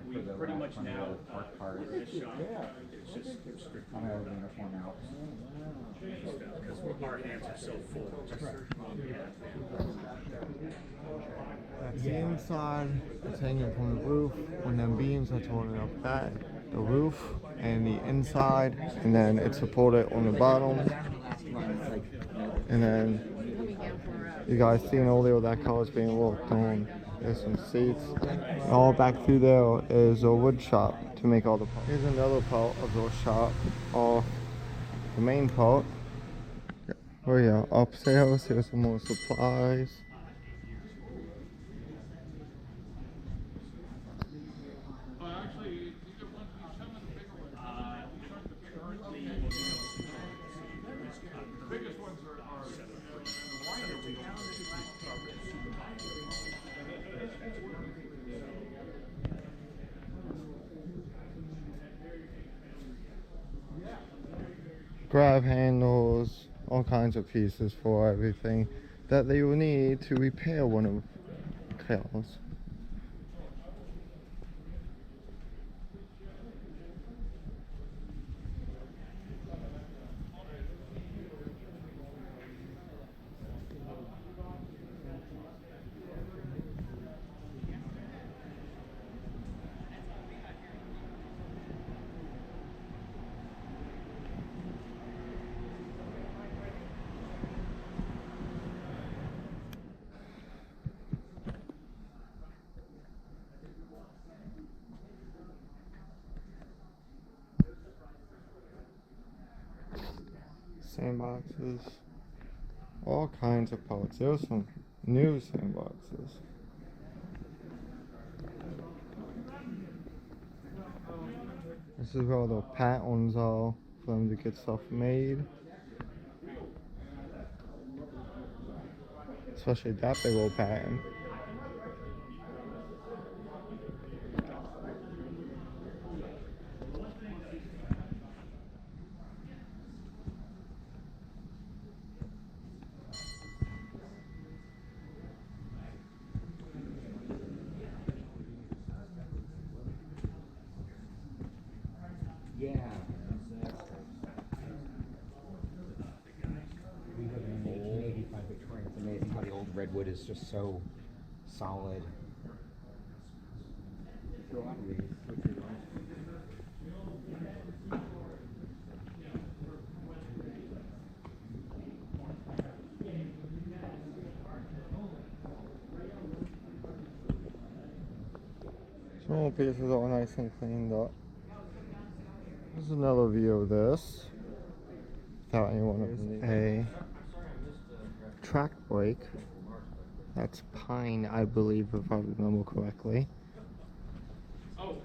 We pretty much now, this shop, it's just strictly uniform out. Because our hands are so full. That's the inside. It's hanging from the roof. When them beams are holding up that, the roof and the inside, and then it's supported on the bottom. And then you guys seen earlier that car is being worked on. There's some seats. And all back through there is a wood shop to make all the parts. Here's another part of the shop, or the main part. Oh yeah, upstairs, here's some more supplies. Grab handles, all kinds of pieces for everything that they will need to repair one of the cars. Sandboxes, all kinds of parts. There's some new sandboxes. This is where all the patterns are for them to get stuff made. Especially that big old pattern. Yeah. We live in an 1885 Victorian. It's amazing how the old redwood is just so solid. Some more pieces are nice and cleaned up. This is another view of this. Without anyone of a track brake. That's pine, I believe, if I remember correctly. Oh,